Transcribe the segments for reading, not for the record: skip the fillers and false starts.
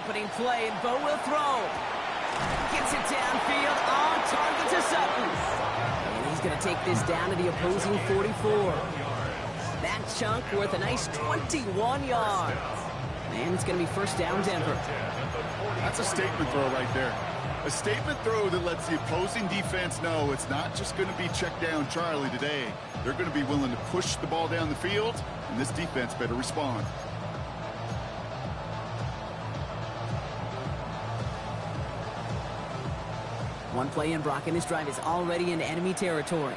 opening play, and Bo will throw. Gets it downfield, on target to Sutton. And he's going to take this down to the opposing 44. That chunk worth a nice 21 yards. And it's going to be first down, Denver. That's a statement throw right there. A statement throw that lets the opposing defense know it's not just going to be check down Charlie today. They're going to be willing to push the ball down the field, and this defense better respond. One play in, Brock, and this drive is already into enemy territory.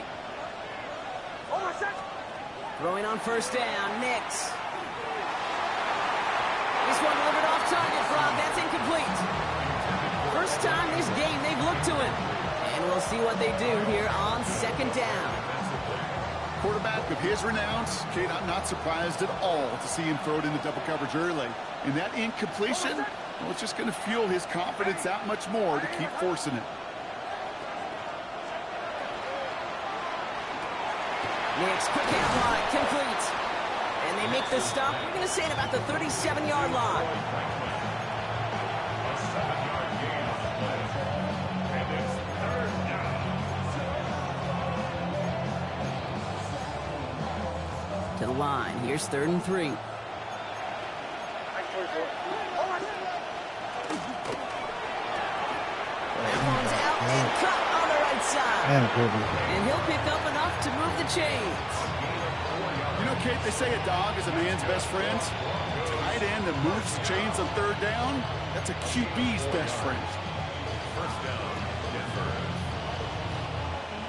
Throwing on first down, Nix. This one delivered off target, Brock. That's incomplete. First time this game they've looked to him. And we'll see what they do here on second down. Quarterback of his renown, Kate, I'm not surprised at all to see him throw it into double coverage early. And that incompletion, well, it's just going to fuel his confidence that much more to keep forcing it. Nix, quick hand line, complete. And they make the stop, we're going to say at about the 37-yard line. To the line, here's 3rd and 3. That one's out and cut on the right side. And he'll pick up enough to move the chains. You know, Kate, they say a dog is a man's best friend. A tight end that moves the chains on 3rd down, that's a QB's best friend.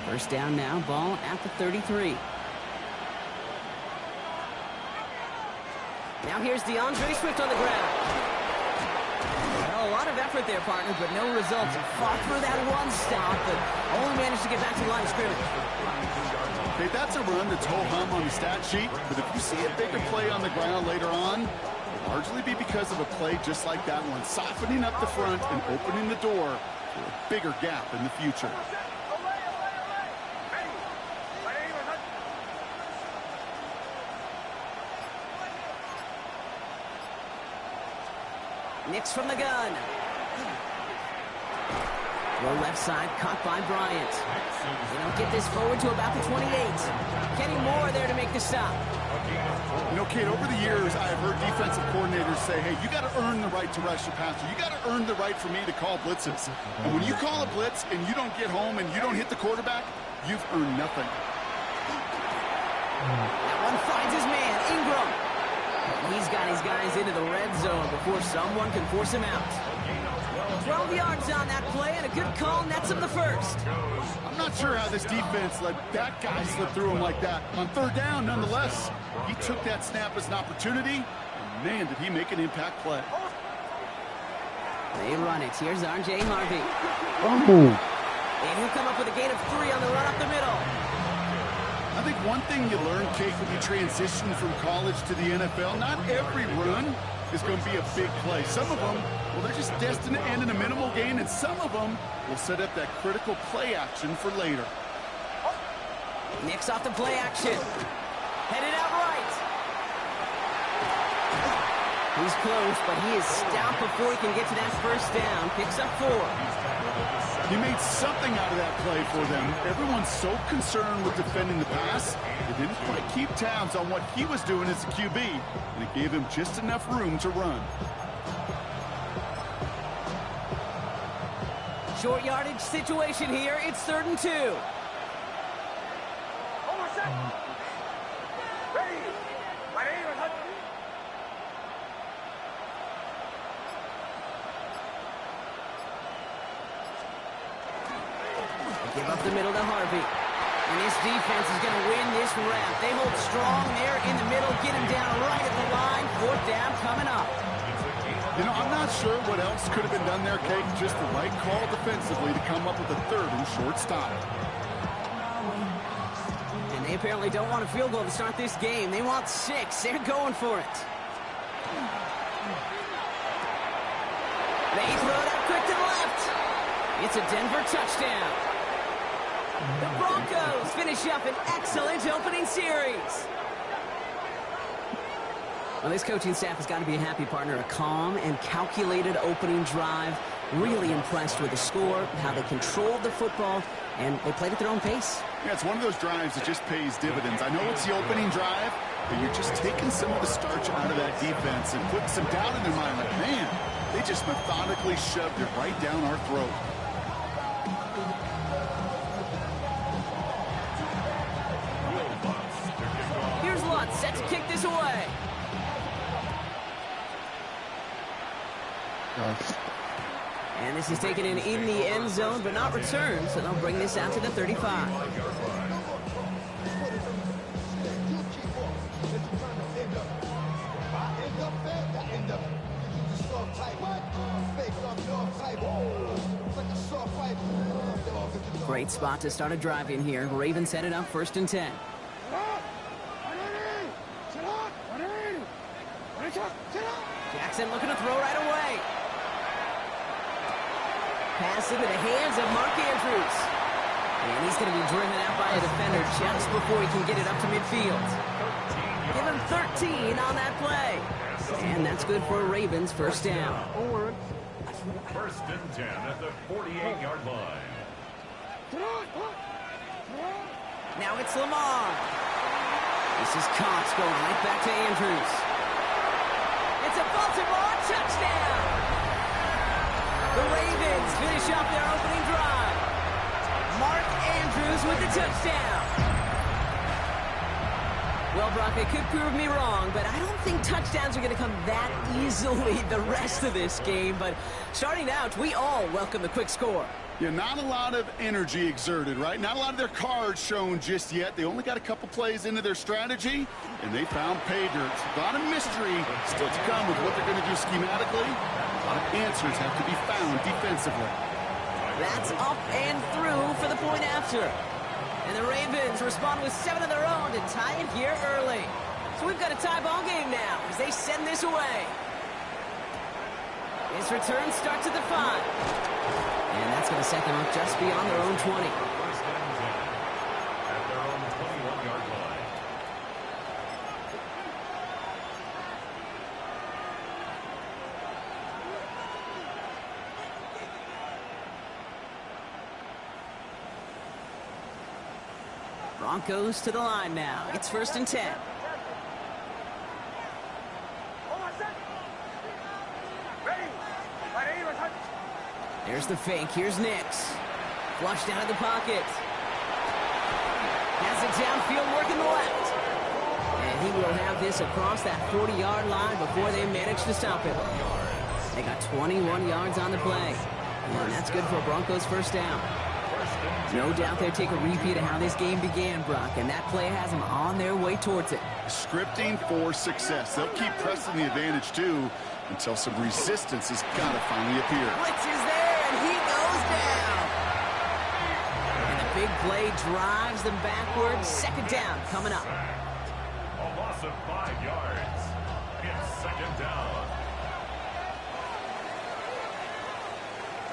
First down now, ball at the 33. Now here's DeAndre Swift on the ground. Well, a lot of effort there, partner, but no results. He fought through that one stop, but only managed to get back to the line of scrimmage. Okay, that's a run that's ho-hum on the stat sheet, but if you see a bigger play on the ground later on, it'll largely be because of a play just like that one, softening up the front and opening the door for a bigger gap in the future. Nix from the gun. Throw left side, caught by Bryant. They don't get this forward to about the 28. Getting more there to make the stop. You know, Kate, over the years, I've heard defensive coordinators say, hey, you got to earn the right to rush your passer. You got to earn the right for me to call blitzes. And when you call a blitz and you don't get home and you don't hit the quarterback, you've earned nothing. That one finds his man, Ingram. He's got his guys into the red zone before someone can force him out. 12 yards on that play, and a good call nets him the first. I'm not sure how this defense let that guy slip through him like that. On 3rd down, nonetheless, he took that snap as an opportunity, and man, did he make an impact play. They run it. Here's R.J. Harvey. Oh. And he'll come up with a gain of 3 on the run up the middle. I think one thing you learn, Kate, when you transition from college to the NFL, not every run is going to be a big play. Some of them, well, they're just destined to end in a minimal gain, and some of them will set up that critical play action for later. Nix off the play action. Headed out right. He's close, but he is stopped before he can get to that first down. Picks up 4. He made something out of that play for them. Everyone's so concerned with defending the pass, they didn't quite keep tabs on what he was doing as a QB, and it gave him just enough room to run. Short yardage situation here. It's 3rd and 2. Give up the middle to Harvey. And this defense is going to win this round. They hold strong there in the middle, get him down right at the line. 4th down coming up. You know, I'm not sure what else could have been done there, Kate. Just the right call defensively to come up with a 3rd and short stop. And they apparently don't want a field goal to start this game. They want 6. They're going for it. They throw it up quick to the left. It's a Denver touchdown. The Broncos finish up an excellent opening series. Well, this coaching staff has got to be a happy partner. A calm and calculated opening drive. Really impressed with the score, how they controlled the football, and they played at their own pace. Yeah, it's one of those drives that just pays dividends. I know it's the opening drive, but you're just taking some of the starch out of that defense and putting some doubt in their mind. Like, man, they just methodically shoved it right down our throat. Here's Lutz, set to kick this away. Nice. And this is taken in the end zone, but not returned, so they'll bring this out to the 35. Great spot to start a drive in here. Ravens set it up 1st and 10. Jackson looking to throw right away. Pass into the hands of Mark Andrews. And he's going to be driven out by a defender just before he can get it up to midfield. Give him 13 on that play. And that's good for a Ravens 1st down. 1st and 10 at the 48-yard line. Now it's Lamar. This is Cox going right back to Andrews. It's a Baltimore touchdown. The Ravens finish off their opening drive. Mark Andrews with the touchdown. Well, Brock, it could prove me wrong, but I don't think touchdowns are going to come that easily the rest of this game. But starting out, we all welcome the quick score. Yeah, not a lot of energy exerted, right? Not a lot of their cards shown just yet. They only got a couple plays into their strategy, and they found pay dirt. A lot of mystery still to come with what they're going to do schematically. A lot of answers have to be found defensively. That's up and through for the point after. And the Ravens respond with 7 of their own to tie it here early. So we've got a tie ball game now as they send this away. This return starts at the 5. And that's going to set them up just beyond their own 20. 1st and 10 at their own 21-yard line. Broncos to the line now. It's 1st and 10. There's the fake. Here's Nix. Flushed out of the pocket. Has it downfield working the left. And he will have this across that 40-yard line before they manage to stop him. They got 21 yards on the play. And that's good for Broncos 1st down. No doubt they'll take a repeat of how this game began, Brock, and that play has them on their way towards it. Scripting for success. They'll keep pressing the advantage, too, until some resistance has got to finally appear. Blitz is there, and he goes down. And the big play drives them backwards. 2nd down coming up. A loss of 5 yards. It's 2nd down.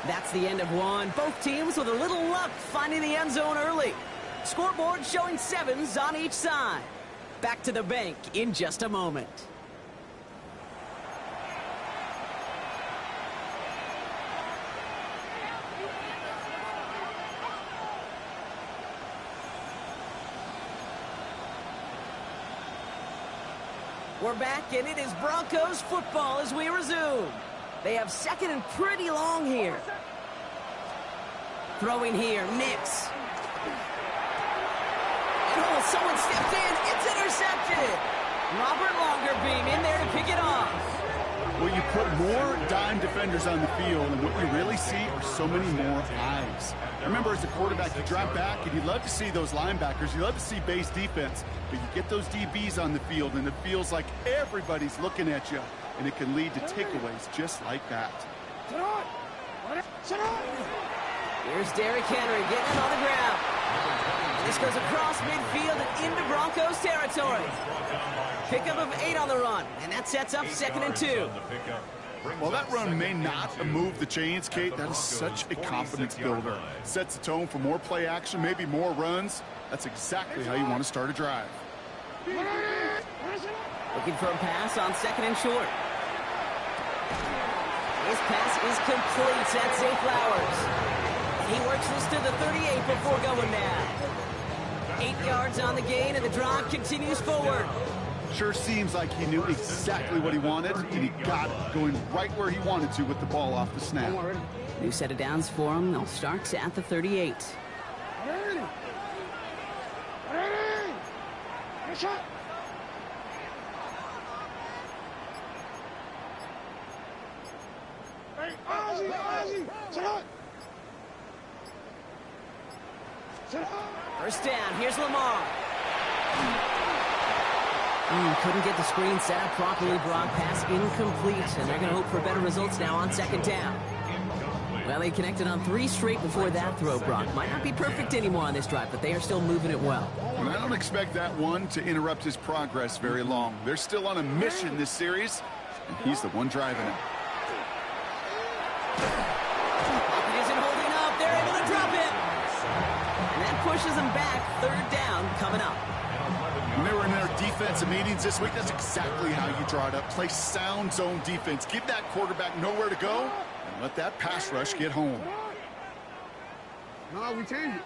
That's the end of one. Both teams with a little luck finding the end zone early. Scoreboard showing 7s on each side. Back to the bank in just a moment. We're back, and it is Broncos football as we resume. They have 2nd and pretty long here. Throwing here, Nix. Oh, someone stepped in. It's intercepted. Robert Longerbeam in there to pick it off. Well, you put more dime defenders on the field, and what you really see are so many more eyes. Remember, as a quarterback, you drop back, and you love to see those linebackers. You love to see base defense, but you get those DBs on the field, and it feels like everybody's looking at you, and it can lead to takeaways just like that. Here's Derrick Henry getting it on the ground. This goes across midfield and into Broncos territory. Pickup of 8 on the run, and that sets up 2nd and 2. Well, that run may not have moved the chains, Kate. That is such a confidence builder. Sets the tone for more play action, maybe more runs. That's exactly how you want to start a drive. Looking for a pass on 2nd and short. His pass is complete. That's Zay Flowers. And he works this to the 38 before going down. 8 yards on the gain, and the drive continues forward. Sure seems like he knew exactly what he wanted, and he got it, going right where he wanted to with the ball off the snap. New set of downs for him. They'll start at the 38. First down, here's Lamar. Couldn't get the screen set up properly, Brock. Pass incomplete, and they're going to hope for better results now on 2nd down. Well, they connected on 3 straight before that throw, Brock. Might not be perfect anymore on this drive, but they are still moving it well. And I don't expect that one to interrupt his progress very long. They're still on a mission this series, and he's the one driving it. It isn't holding up. They're able to drop it. And that pushes them back. 3rd down coming up. When they were in their defensive meetings this week, that's exactly how you draw it up. Play sound zone defense. Give that quarterback nowhere to go, and let that pass rush get home. No, we change it.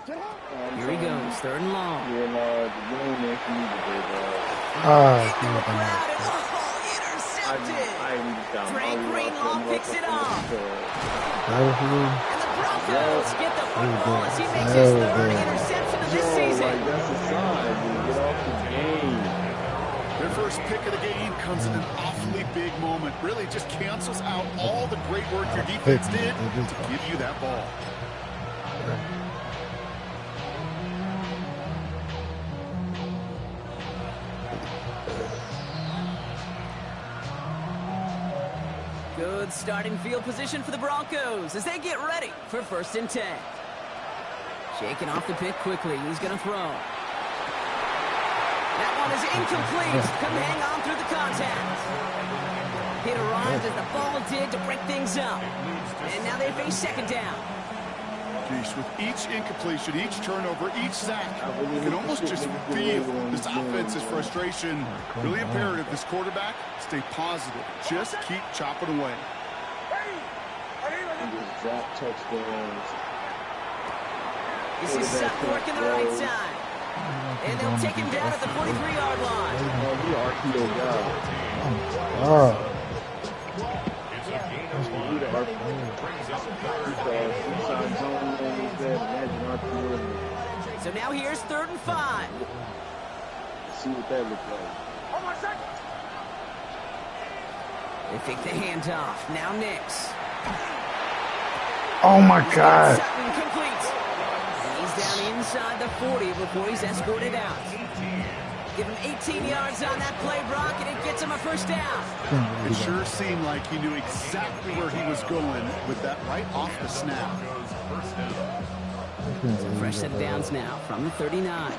Here he goes, 3rd and long. Intercepted. Drake Greenlaw picks it off. And the Broncos get the football as he makes his 3rd interception of this season. Their first pick of the game comes in an awfully big moment. Really just cancels out all the great work your defense did to give you that ball. Good starting field position for the Broncos as they get ready for 1st and 10. Shaking off the pick quickly. He's going to throw. That one is incomplete. Couldn't hang on through the contact. It arrived as the ball did to break things up. And now they face 2nd down. Geez, with each incompletion, each turnover, each sack, you can almost just feel this offense's frustration. Really imperative, this quarterback, stay positive. Just keep chopping away. This is Sutton working the right side. And they'll take him down at the 43-yard line. So now here's 3rd and 5. See what that looks like. They fake the handoff. Now Nix. Oh my God. Sutton complete. And he's down inside the 40 before he's escorted out. Give him 18 yards on that play, Brock, and it gets him a 1st down. It sure seemed like he knew exactly where he was going with that right off the snap. Fresh set of downs now from the 39.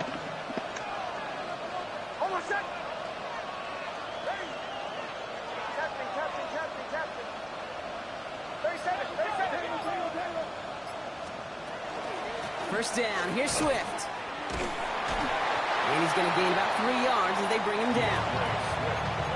First down, here's Swift. And he's going to gain about 3 yards as they bring him down.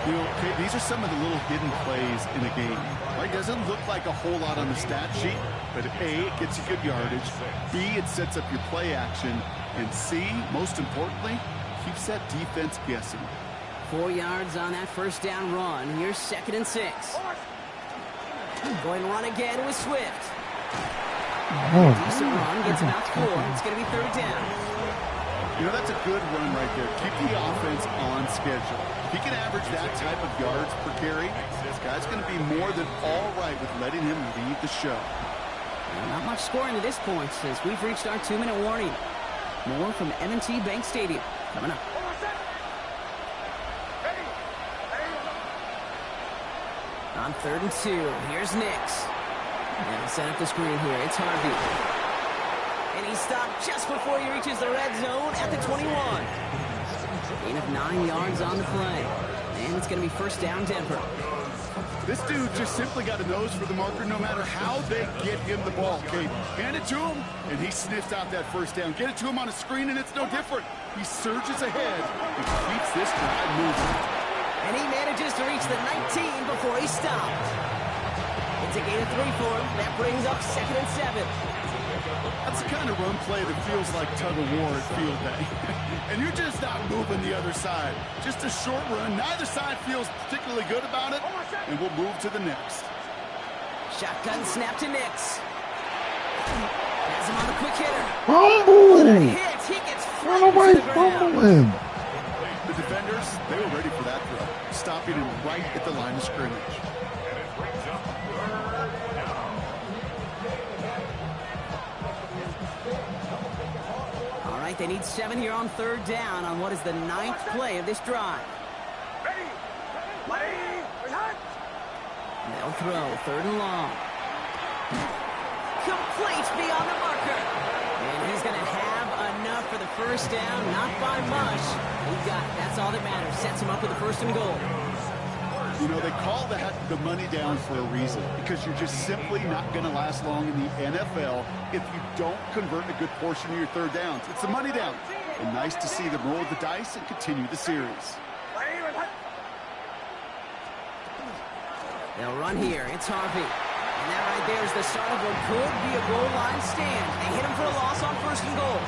You know, okay, these are some of the little hidden plays in a game. Right? Doesn't look like a whole lot on the stat sheet, but A, it gets you good yardage. B, it sets up your play action. And C, most importantly, keeps that defense guessing. 4 yards on that first down run. Here's 2nd and 6. Going to run again with Swift. Decent run, gets about 4. It's going to be 3rd down. You know, that's a good run right there. Keep the offense on schedule. If he can average that type of yards per carry, this guy's going to be more than all right with letting him lead the show. Not much scoring to this point since we've reached our 2-minute warning. More from M&T Bank Stadium coming up. On 3rd and 2, here's Nix. And set up the screen here. It's Harvey. And he stopped just before he reaches the red zone at the 21. Gain of 9 yards on the play. And it's going to be 1st down Denver. This dude just simply got a nose for the marker no matter how they get him the ball, okay? Hand it to him, and he sniffs out that first down. Get it to him on a screen, and it's no different. He surges ahead and keeps this drive moving. And he manages to reach the 19 before he stopped. It's a gain of 3 for him. That brings up 2nd and 7. That's the kind of run play that feels like tug of war at field day. And you're just not moving the other side. Just a short run. Neither side feels particularly good about it. And we'll move to the next. Shotgun snap to Nix. Has him on the quick hitter. Fumble! What a hit. He gets Run flanked away, to the ground. fumbling! The defenders, they were ready for that throw. Stopping him right at the line of scrimmage. All right, they need 7 here on 3rd down on what is the 9th play of this drive. They'll throw 3rd and long. Complete beyond the marker. And he's going to have enough for the first down, not by much. He got it. That's all that matters. Sets him up with a 1st and goal. You know, they call that the money down for a reason, because you're just simply not going to last long in the NFL if you don't convert a good portion of your 3rd downs. It's the money down. And nice to see them roll the dice and continue the series. They'll run here. It's Harvey. And that right there is the start of what could be a goal line stand. They hit him for a loss on 1st and goal.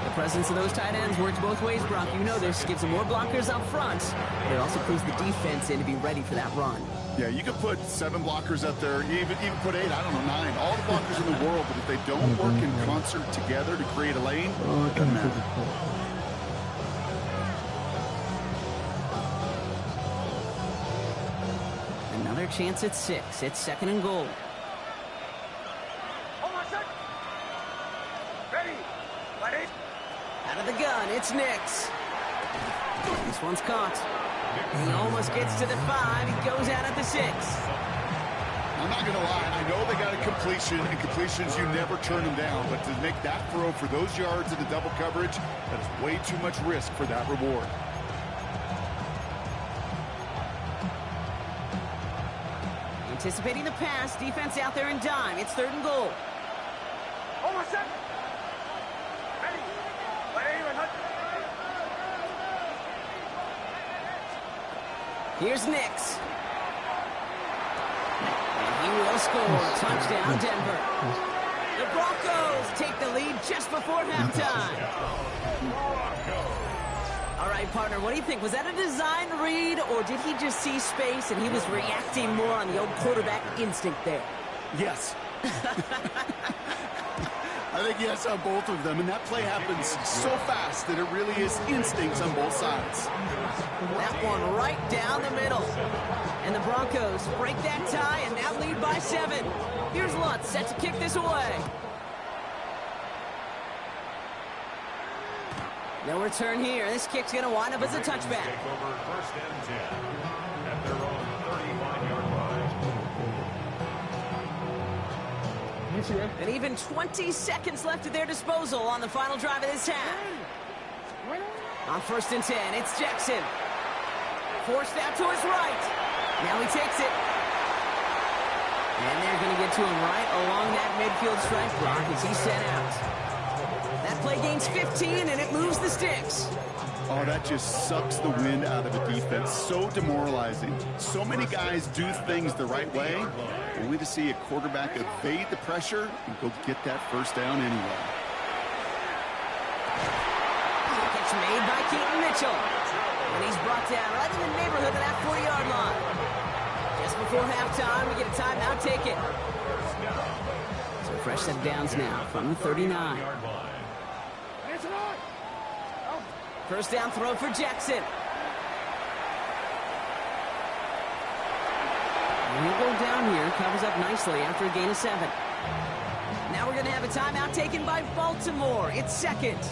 The presence of those tight ends works both ways, Brock. You know this. Gives them more blockers up front. But it also puts the defense in to be ready for that run. Yeah, you could put 7 blockers up there, even put 8, I don't know, 9. All the blockers in the world, but if they don't work in concert together to create a lane, it doesn't matter. Another chance at 6. It's 2nd and goal. Out of the gun, it's Nix. This one's caught. He almost gets to the 5. He goes out at the 6. I'm not going to lie. I know they got a completion, and completions, you never turn them down. But to make that throw for those yards in the double coverage, that is way too much risk for that reward. Anticipating the pass, defense out there in dime. It's 3rd and goal. Here's Nix. And he will score. Touchdown, Denver. The Broncos take the lead just before halftime. All right, partner, what do you think? Was that a design read, or did he just see space and he was reacting more on the old quarterback instinct there? Yes. I think yes on both of them, and that play happens so fast that it really is instincts on both sides. That one right down the middle. And the Broncos break that tie and now lead by 7. Here's Lutz set to kick this away. No return here. This kick's going to wind up as a touchback. Take over 1st and 10 at their own 35-yard line. And even 20 seconds left at their disposal on the final drive of this half. On 1st and 10, it's Jackson. Forced out to his right. Now he takes it. And they're going to get to him right along that midfield strike block as he's set out. That play gains 15, and it moves the sticks. Oh, that just sucks the wind out of a defense. So demoralizing. So many guys do things the right way, only to see a quarterback evade the pressure and go get that first down anyway. Catch made by Keaton Mitchell. And he's brought down right in the neighborhood of that 40-yard line. Just before halftime, we get a timeout taken. So fresh set of downs now from the 39. First down throw for Jackson. And he'll go down here, covers up nicely after a gain of 7. Now we're going to have a timeout taken by Baltimore. It's 2nd.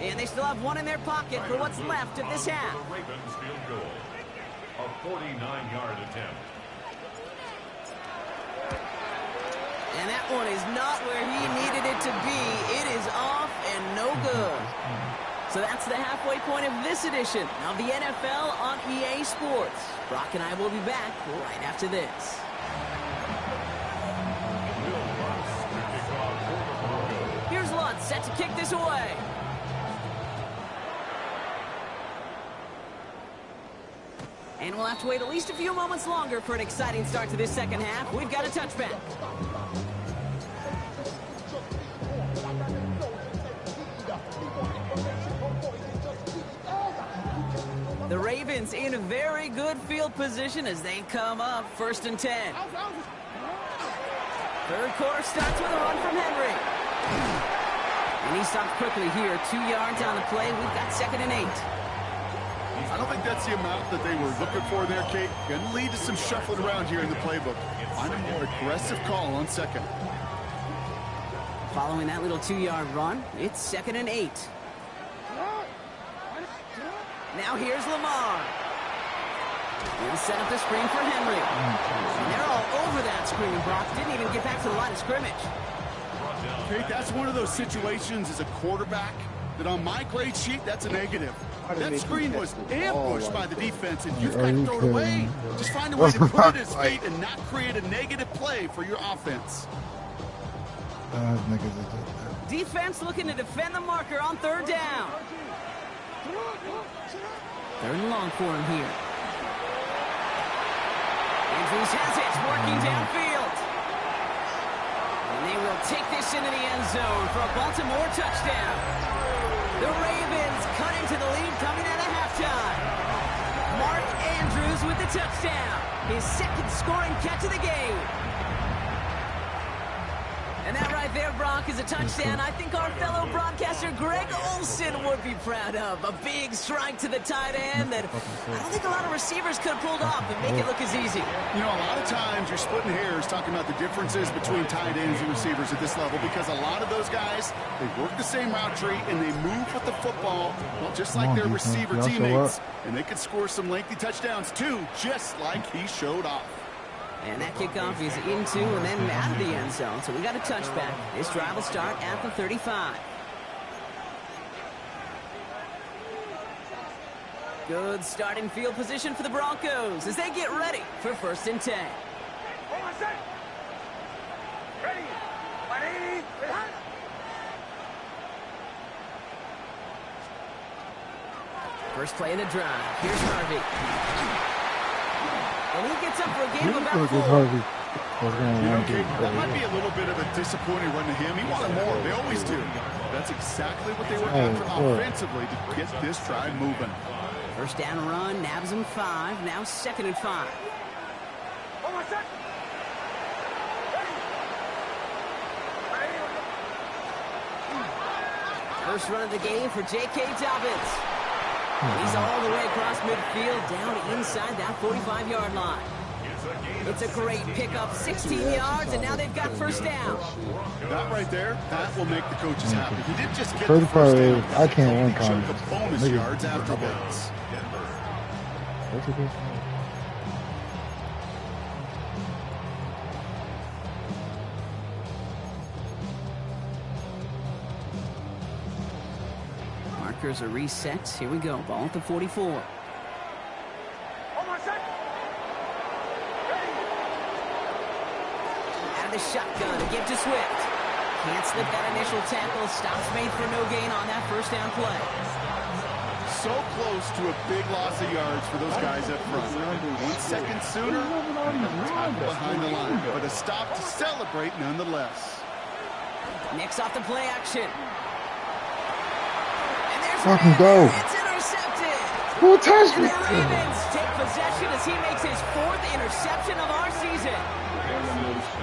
And they still have 1 in their pocket for what's left of this half. The Ravens field goal. A 49-yard attempt. And that one is not where he needed it to be. It is off and no good. So So that's the halfway point of this edition of the NFL on EA Sports. Brock and I will be back right after this. Here's Lutz set to kick this away. And we'll have to wait at least a few moments longer for an exciting start to this second half. We've got a touchback. The Ravens in a very good field position as they come up 1st and 10. Third quarter starts with a run from Henry. And he stops quickly here. 2 yards on the play. We've got 2nd and 8. I don't think that's the amount that they were looking for there, Kate. Going to lead to some shuffling around here in the playbook. Find a more aggressive call on 2nd. Following that little 2-yard run, it's 2nd and 8. Now here's Lamar. He'll set up the screen for Henry. And they're all over that screen. Brock didn't even get back to the line of scrimmage. Kate, that's one of those situations as a quarterback that on my grade sheet, that's a negative. That screen was ambushed by the defense, and you've got to throw it away. Just find a way to put it at his feet and not create a negative play for your offense. Defense looking to defend the marker on 3rd down. 3rd and long for him here. Andrews has it, working downfield. And they will take this into the end zone for a Baltimore touchdown. The Ravens cut into the lead coming out of halftime. Mark Andrews with the touchdown. His 2nd scoring catch of the game. And that right there, Brock, is a touchdown I think our fellow broadcaster Greg Olsen would be proud of. A big strike to the tight end that I don't think a lot of receivers could have pulled off and make it look as easy. You know, a lot of times you're splitting hairs talking about the differences between tight ends and receivers at this level because a lot of those guys, they work the same route tree and they move with the football, well, just like their receiver teammates. And they could score some lengthy touchdowns too, just like he showed off. And that kickoff is into and then out of the end zone. So we got a touchback. This drive will start at the 35. Good starting field position for the Broncos as they get ready for 1st and 10. First play of the drive. Here's Harvey. And he gets up for a game of about 4. That might be a little bit of a disappointing run to him. He wanted more. They always do. That's exactly what they were after offensively to get this drive moving. 1st down run, nabs him 5. Now 2nd and 5. First run of the game for J.K. Dobbins. He's all the way across midfield, down inside that 45-yard line. It's a great pickup, 16 yards, and now they've got 1st down. That right there, that will make the coaches happy. He didn't just get the 1st down. I can't win chunk of bonus yards afterwards. Markers are reset. Here we go. Ball at the 44. Out of the shotgun to give to Swift. Can't slip that initial tackle. Stops made for no gain on that 1st down play. So close to a big loss of yards for those guys up front. 1 second sooner, tackle behind the line. But a stop to celebrate nonetheless. Next off the play action. Fucking go. It's intercepted. Who touched And me? the Ravens take possession as he makes his 4th interception of our season.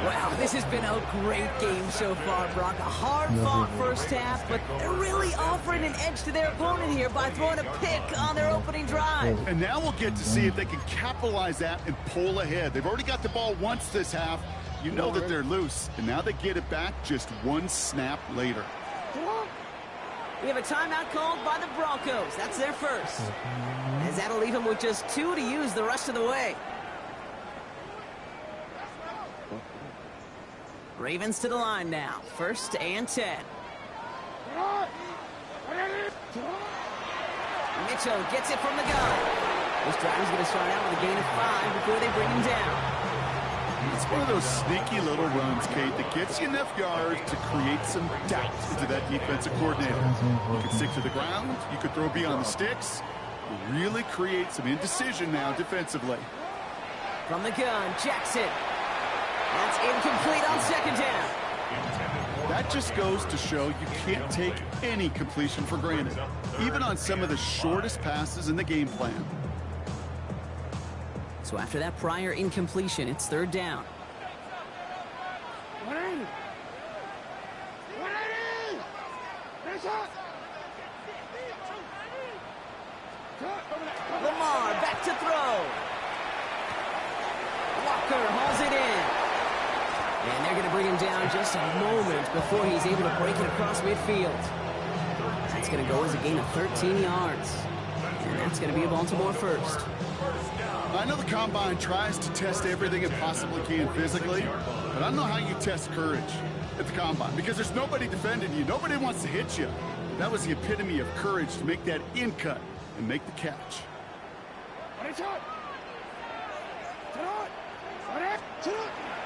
Wow, this has been a great game so far, Brock. A hard-fought 1st half, but they're really offering an edge to their opponent here by throwing a pick on their opening drive. And now we'll get to see if they can capitalize that and pull ahead. They've already got the ball once this half. You know that they're loose, and now they get it back just 1 snap later. We have a timeout called by the Broncos. That's their 1st. As that'll leave them with just 2 to use the rest of the way. Ravens to the line now. 1st and 10. Mitchell gets it from the gun. This drive is going to start out with a gain of 5 before they bring him down. It's one of those sneaky little runs, Kate, that gets you enough yards to create some doubt into that defensive coordinator. You can stick to the ground. You could throw beyond the sticks. Really create some indecision now defensively. From the gun, Jackson. That's incomplete on second down. That just goes to show you can't take any completion for granted, even on some of the shortest passes in the game plan. So after that prior incompletion, it's third down. Lamar back to throw. Walker hauls it in. And they're going to bring him down just a moment before he's able to break it across midfield. That's going to go as a gain of 13 yards. And that's going to be a Baltimore first. I know the Combine tries to test everything it possibly can physically, but I don't know how you test courage at the Combine because there's nobody defending you. Nobody wants to hit you. That was the epitome of courage to make that in cut and make the catch.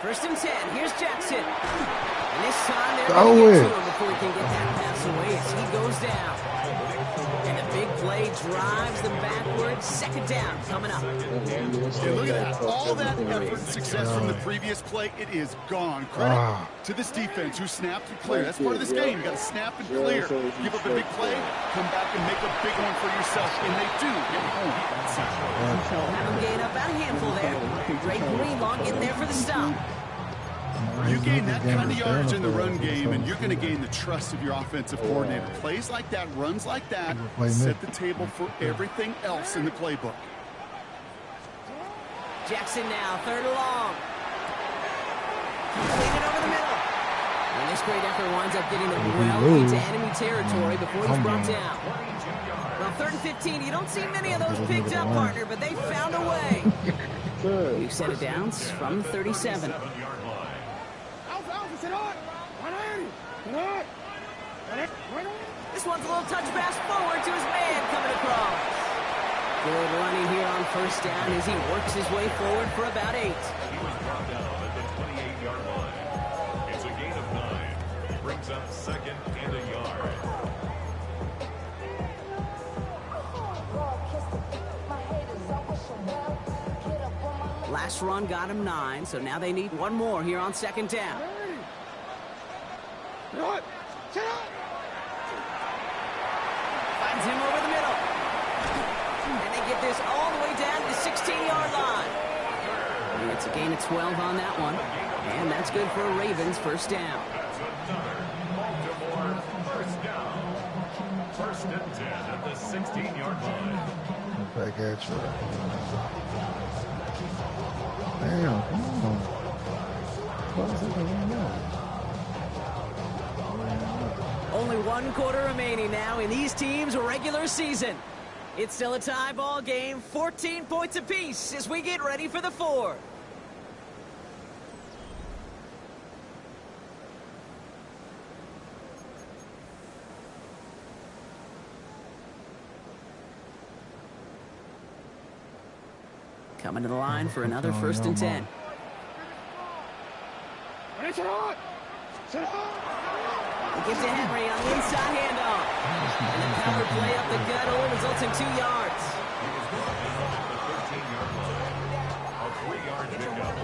First and 10. Here's Jackson. And this time they're going to get to him before he can get that pass away as he goes down. And the big play drives them backwards. Second down coming up. Hey, look at that. All that effort and success from the previous play, it is gone. Credit to this defense who snapped and cleared. That's part of this game. You got to snap and clear. Give up a big play, come back and make a big one for yourself. And they do get home. Have him gain up about a handful there. Drake Greenlaw getting there for the stop. You gain that kind of yardage in the run game, and you're going to gain the trust of your offensive coordinator. Plays like that, runs like that, set the table for everything else in the playbook. Jackson now, third and long. Completed over the middle. And this great effort winds up getting them well into enemy territory before he's brought down. Well, third and 15, you don't see many of those picked up, partner, but they found a way. New set of downs from 37. This one's a little touch pass forward to his man coming across. Good running here on first down as he works his way forward for about 8. He was brought down at the 28-yard line. It's a gain of 9. Brings up second and a yard. Last run got him 9, so now they need one more here on second down. Finds him over the middle. And they get this all the way down to the 16-yard line. And it's a gain of 12 on that one. And that's good for a Ravens first down. That's another Baltimore first down. First and 10 at the 16-yard line. Back at you. Damn, come on. What is it going on? Only one quarter remaining now in these teams' regular season. It's still a tie ball game, 14 points apiece as we get ready for the fourth. Coming to the line for another first and 10. He gives to Henry on the inside handoff. And the power play up the gut only results in 2 yards. He was brought down at the 13-yard line. A 3-yard pickup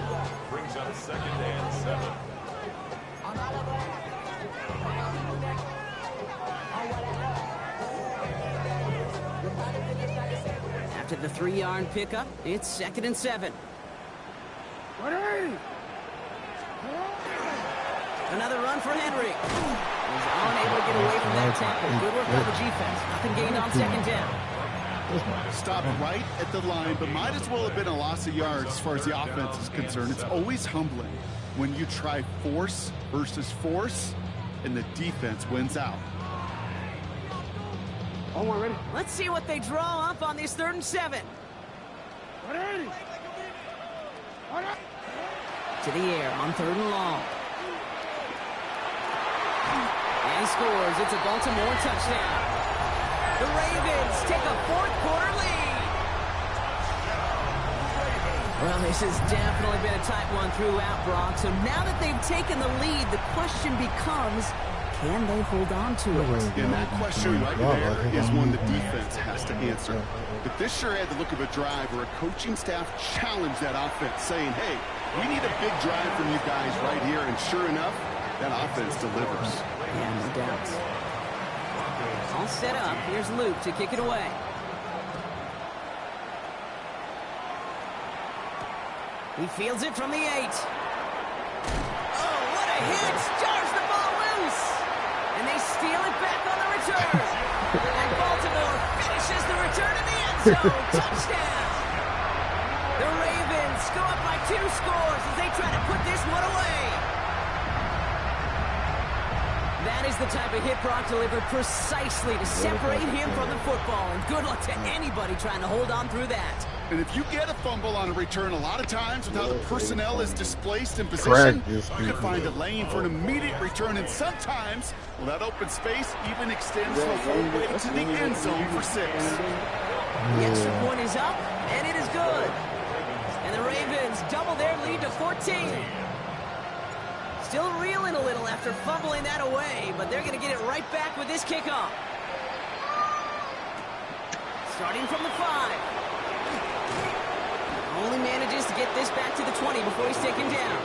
brings up second and 7. After the 3-yard pickup, it's second and 7. Another run for Henry. He's unable to get away from that tackle. Good work by the defense. Nothing gained on second down. Stopped right at the line, but might as well have been a loss of yards as far as the offense is concerned. It's always humbling when you try force versus force, and the defense wins out. Let's see what they draw up on this third and 7. To the air on third and long. And he scores. It's a Baltimore touchdown. The Ravens take a 14 Well, this has definitely been a tight one throughout, Brock. So now that they've taken the lead, the question becomes, can they hold on to it? And that question right there is one the defense has to answer. But this sure had the look of a drive where a coaching staff challenged that offense, saying, hey, we need a big drive from you guys right here. And sure enough, that offense delivers. Yeah, no doubt. All set up. Here's Luke to kick it away. He fields it from the 8. Oh, what a hit! Jars the ball loose! And they steal it back on the return. And Baltimore finishes the return in the end zone. Touchdown! The Ravens go up by 2 scores as they try to put this one away. That is the type of hit Brock delivered precisely to separate him from the football. And good luck to anybody trying to hold on through that. And if you get a fumble on a return, a lot of times with how the personnel is displaced in position, you can find a lane for an immediate return. And sometimes, well, that open space even extends the whole way to the end zone for 6. The extra point is up, and it is good. And the Ravens double their lead to 14. Still reeling a little after fumbling that away, but they're going to get it right back with this kickoff. Starting from the 5. Only manages to get this back to the 20 before he's taken down.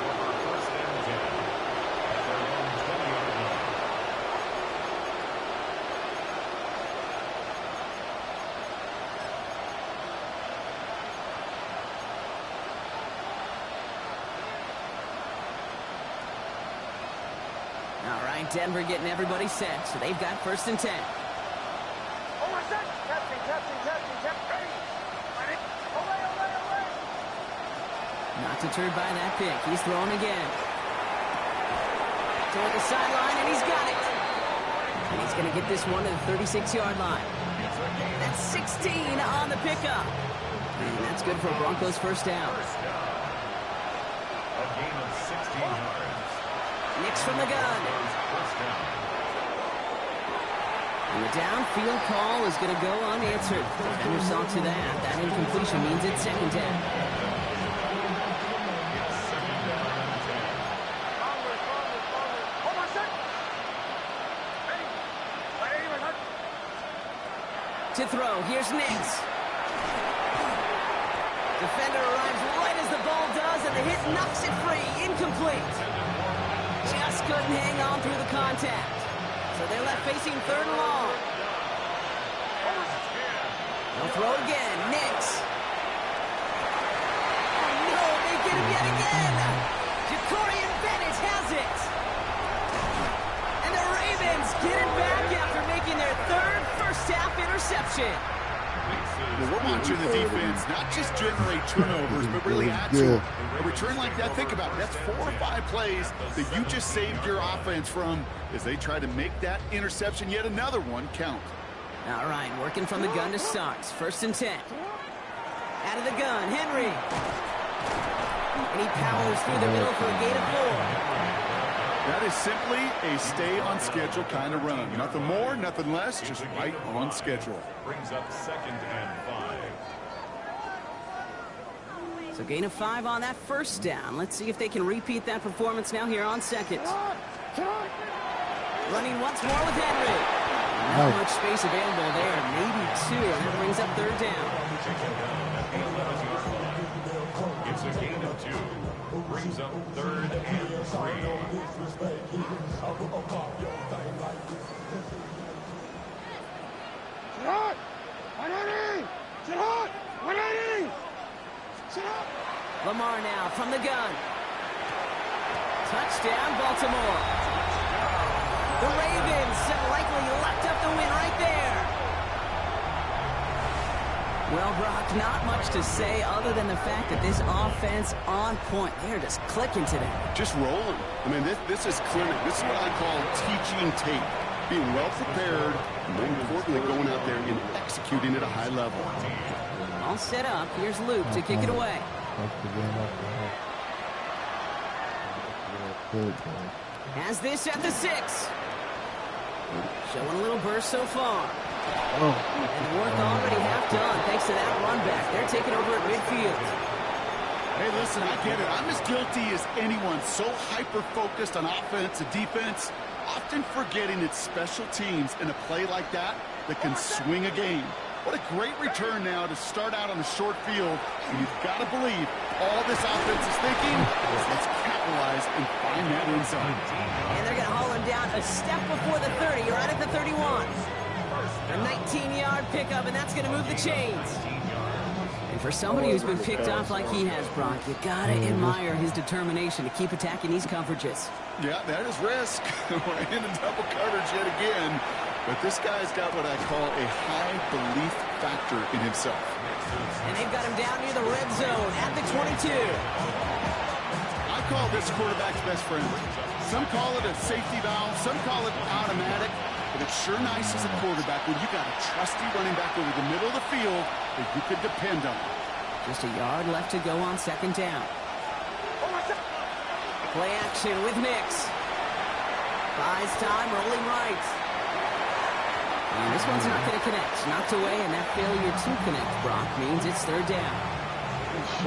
All right, Denver getting everybody set, so they've got 1st and 10. Not deterred by that pick. He's throwing again. Toward the sideline, and he's got it. And he's going to get this one to the 36-yard line. That's 16 on the pickup. And that's good for Broncos' 1st down. A gain of 16 yards. Nix from the gun. And the downfield call is going to go unanswered. Defender saw to that. That incompletion means it's 2nd down. To throw, here's Nix. Defender arrives right as the ball does, and the hit knocks it free. Incomplete. Just couldn't hang on through the contact. So they're left facing 3rd and long. They'll throw again. Nix. Oh no, they get him yet again. Jacorian Bennett has it. And the Ravens get it back after making their 3rd first-half interception. Well, we're watching the defense not just generate turnovers, but really add to it. A return like that, think about it. That's 4 or 5 plays that you just saved your offense from as they try to make that interception, yet another one, count. All right, working from the gun to start. 1st and 10. Out of the gun, Henry. And he powers through the middle for a gain of 4. That is simply a stay-on-schedule kind of run. Nothing more, nothing less, just right on schedule. Brings up 2nd and 5. So gain of 5 on that 1st down. Let's see if they can repeat that performance now here on 2nd. Running once more with Henry. Not much space available there. Maybe 2. That brings up 3rd down. It's a gain of 2. Brings up 3rd and 3. Lamar now from the gun. Touchdown, Baltimore. The Ravens have likely locked up the win right there. Well, Brock, not much to say other than the fact that this offense on point. They're just clicking today. Just rolling. I mean, this is clinic. This is what I call teaching tape. Being well prepared, and more importantly, going out there and executing at a high level. All set up. Here's Luke to kick it away. Has this at the 6. Showing a little burst so far. And the work already half done thanks to that run back. They're taking over at midfield. Hey, listen, I get it. I'm as guilty as anyone. So hyper-focused on offense and defense, often forgetting it's special teams in a play like that can swing a game. What a great return now to start out on a short field. And you've got to believe all this offense is thinking is let's capitalize and find that end zone. And they're going to haul him down a step before the 30, right at the 31. A 19-yard pickup, and that's going to move the chains. And for somebody who's been picked off like he has, Brock, you got to admire his determination to keep attacking these coverages. Yeah, that is risk. We're in a double coverage yet again. But this guy's got what I call a high belief factor in himself. And they've got him down near the red zone at the 22. I call this quarterback's best friend. Some call it a safety valve, some call it automatic, but it's sure nice as a quarterback when you got a trusty running back over the middle of the field that you could depend on. Just a yard left to go on second down. Play action with Nix. Buys time, rolling right. And this one's not going to connect. Knocked away, and that failure to connect, Brock, means it's third down.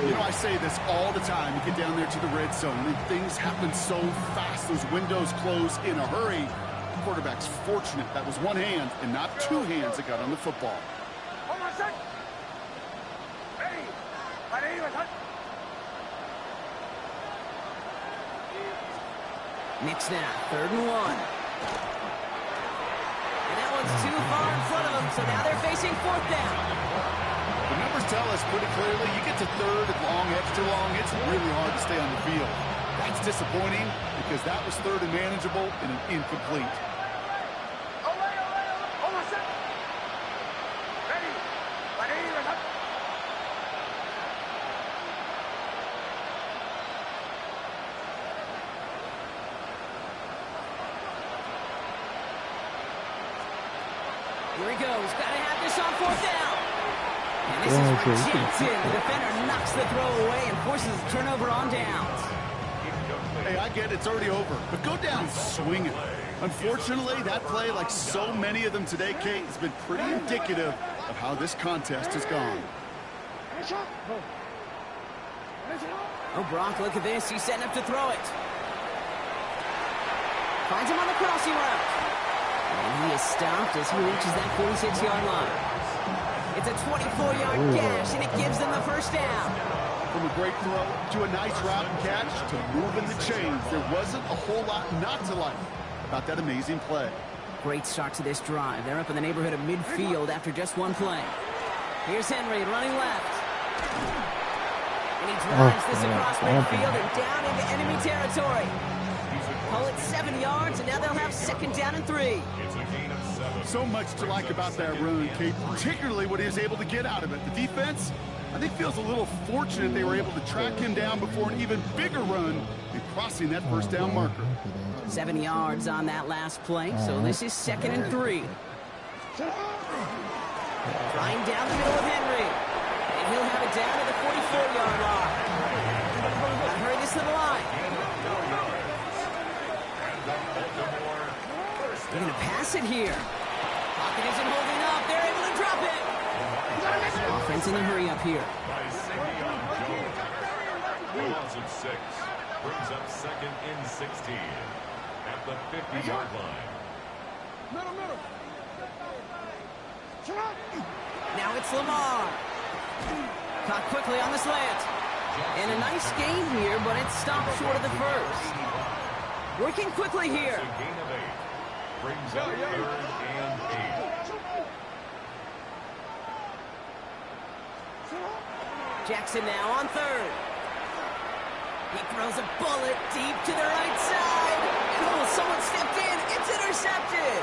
You know, I say this all the time. You get down there to the red zone, and things happen so fast. Those windows close in a hurry. The quarterback's fortunate that was one hand and not two hands that got on the football. Nix now, 3rd and 1. Too far in front of them, so now they're facing 4th down. The numbers tell us pretty clearly, you get to 3rd and long, extra long, it's really hard to stay on the field. That's disappointing because that was 3rd and manageable and an incomplete. Here he goes. Got to have this on 4th down. And this is rejected. The defender knocks the throw away and forces a turnover on downs. Hey, I get it. It's already over. But go down swinging. Unfortunately, that play, like so many of them today, Kate, has been pretty indicative of how this contest has gone. Oh, Brock, look at this. He's setting up to throw it. Finds him on the crossing route. And he is stopped as he reaches that 46-yard line. It's a 24-yard gash, and it gives them the first down. From a great throw to a nice route and catch to moving the chains, there wasn't a whole lot not to like about that amazing play. Great start to this drive. They're up in the neighborhood of midfield after just one play. Here's Henry running left. And he drives this across midfield and down into enemy territory. Call it 7 yards, and now they'll have 2nd down and 3. It's a gain of 7. So much to like about that run, Kate, particularly what he was able to get out of it. The defense, I think, feels a little fortunate they were able to track him down before an even bigger run and crossing that first down marker. 7 yards on that last play, so this is 2nd and 3. Flying down the middle of Henry, and he'll have it down to the 44-yard line. I heard this to the line. They're going to pass it here. Pocket isn't holding up. They're able to drop it. Offense in a hurry up here. By Savion Jones. Loss of 6. Brings up 2nd and 16. At the 50-yard line. Now it's Lamar. Caught quickly on the slant. And a nice gain here, but it stopped short of the first. Working quickly here. It's a gain of 8. Brings up 3rd and 8. Jackson now on 3rd. He throws a bullet deep to the right side. Oh, someone stepped in. It's intercepted.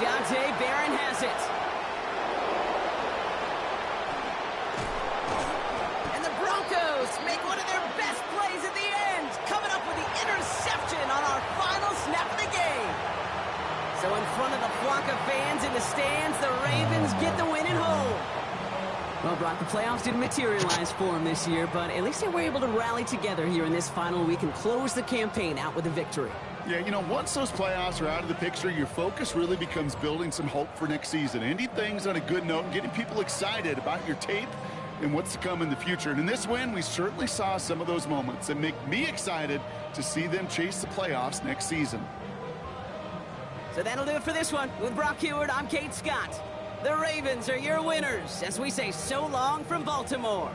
Jonte Barron has it. And the Broncos make one of their best plays at the end, coming up with the interception on our final snap of the game. So in front of the flock of fans in the stands, the Ravens get the win at home. Well, Brock, the playoffs didn't materialize for them this year, but at least they were able to rally together here in this final week and close the campaign out with a victory. Yeah, you know, once those playoffs are out of the picture, your focus really becomes building some hope for next season, ending things on a good note and getting people excited about your tape and what's to come in the future. And in this win, we certainly saw some of those moments that make me excited to see them chase the playoffs next season. So that'll do it for this one. With Brock Heward, I'm Kate Scott. The Ravens are your winners as we say so long from Baltimore.